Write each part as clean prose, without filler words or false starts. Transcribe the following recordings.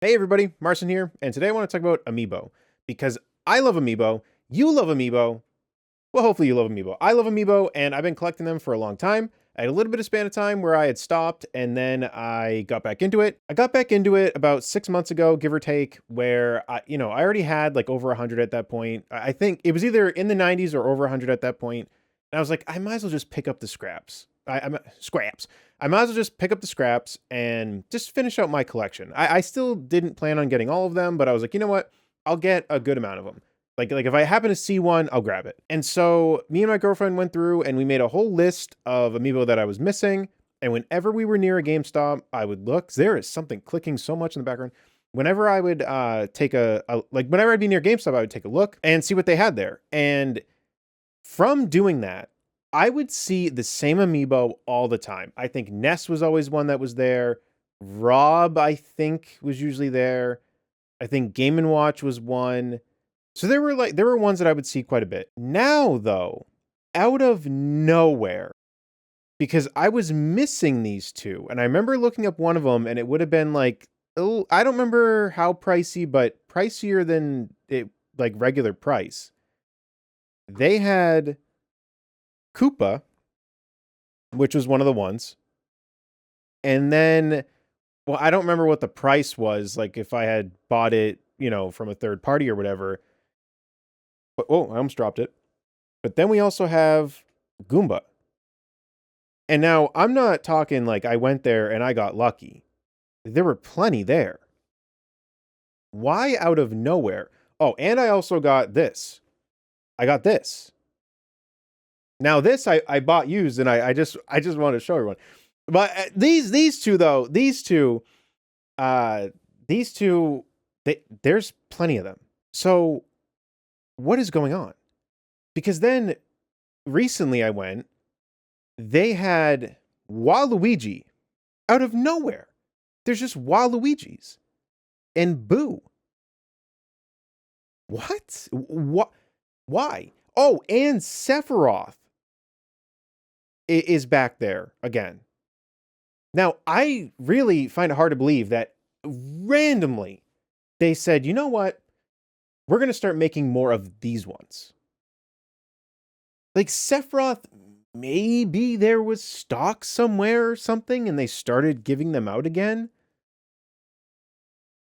Hey everybody, Marcin here, and today I want to talk about Amiibo, because I love Amiibo, you love Amiibo, well hopefully you love Amiibo. I love Amiibo, and I've been collecting them for a long time. I had a little bit of span of time where I had stopped, and then I got back into it. I got back into it about 6 months ago, give or take, where I already had like over 100 at that point. I think it was either in the 90s or over 100 at that point, and I was like, I might as well just pick up the scraps. Scraps. I might as well just pick up the scraps and just finish out my collection. I still didn't plan on getting all of them, but I was like, you know what? I'll get a good amount of them. Like if I happen to see one, I'll grab it. And so me and my girlfriend went through and we made a whole list of Amiibo that I was missing. And whenever we were near a GameStop, I would look. There is something clicking so much in the background. Whenever I would whenever I'd be near GameStop, I would take a look and see what they had there. And from doing that, I would see the same Amiibo all the time. I think Ness was always one that was there. Rob, I think, was usually there. I think Game & Watch was one. So there were ones that I would see quite a bit. Now though, out of nowhere, because I was missing these two, and I remember looking up one of them and it would have been like, oh, I don't remember how pricey, but pricier than it like regular price. They had Koopa, which was one of the ones. And then, well, I don't remember what the price was, like if I had bought it, from a third party or whatever. But oh, I almost dropped it. But then we also have Goomba. And now I'm not talking like I went there and I got lucky. There were plenty there. Why out of nowhere? Oh, and I also got this. I got this. Now this I bought used, and I just wanted to show everyone. But these two though, these two, there's plenty of them. So what is going on? Because then recently I went, they had Waluigi out of nowhere. There's just Waluigi's and Boo. What? Why? Oh, and Sephiroth is back there again. Now, I really find it hard to believe that randomly they said, you know what? We're going to start making more of these ones. Like Sephiroth, maybe there was stock somewhere or something and they started giving them out again.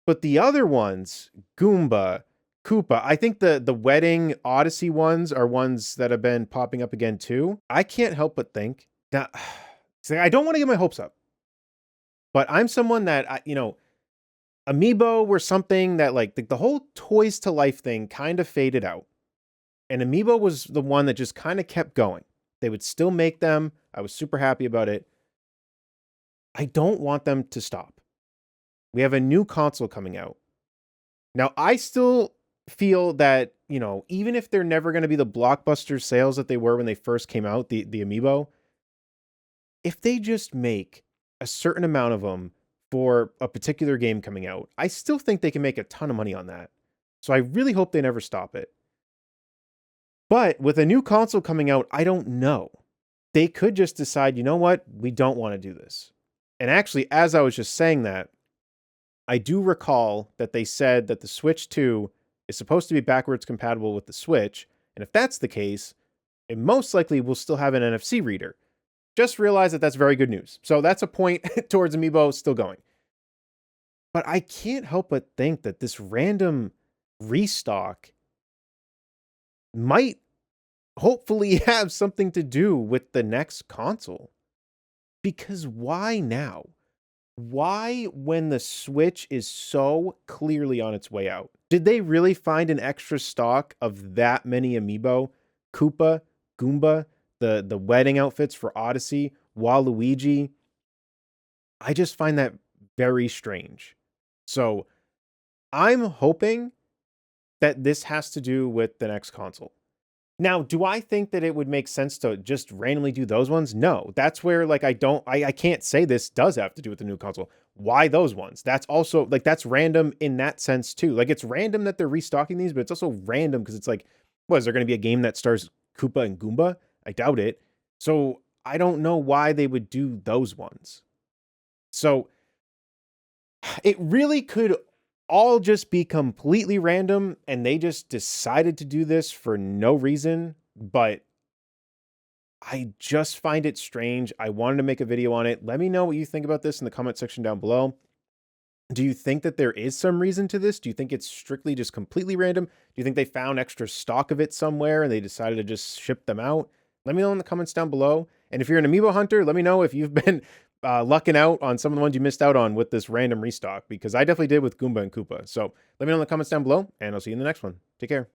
But the other ones, Goomba, Koopa, I think the Wedding Odyssey ones are ones that have been popping up again too. I can't help but think that I don't want to get my hopes up. But I'm someone that, Amiibo were something that like the whole toys to life thing kind of faded out. And Amiibo was the one that just kind of kept going. They would still make them. I was super happy about it. I don't want them to stop. We have a new console coming out. Now, I still feel that, even if they're never going to be the blockbuster sales that they were when they first came out, the Amiibo, if they just make a certain amount of them for a particular game coming out, I still think they can make a ton of money on that. So I really hope they never stop it. But with a new console coming out, I don't know. They could just decide, you know what? We don't want to do this. And actually, as I was just saying that, I do recall that they said that the Switch 2 is supposed to be backwards compatible with the Switch. And if that's the case, it most likely will still have an NFC reader. Just realize that that's very good news. So that's a point towards Amiibo still going. But I can't help but think that this random restock might hopefully have something to do with the next console. Because why now? Why when the Switch is so clearly on its way out? Did they really find an extra stock of that many Amiibo? Koopa, Goomba, the wedding outfits for Odyssey, Waluigi? I just find that very strange. So I'm hoping that this has to do with the next console. Now, do I think that it would make sense to just randomly do those ones? No. That's where like I can't say this does have to do with the new console. Why those ones? That's also like that's random in that sense too. Like it's random that they're restocking these, but it's also random because it's like, what, is there going to be a game that stars Koopa and Goomba? I doubt it. So I don't know why they would do those ones. So it really could all just be completely random and they just decided to do this for no reason, but I just find it strange. I wanted to make a video on it. Let me know what you think about this in the comment section down below. Do you think that there is some reason to this? Do you think it's strictly just completely random? Do you think they found extra stock of it somewhere and they decided to just ship them out? Let me know in the comments down below. And if you're an Amiibo hunter, let me know if you've been lucking out on some of the ones you missed out on with this random restock, because I definitely did with Goomba and Koopa. So let me know in the comments down below, and I'll see you in the next one. Take care.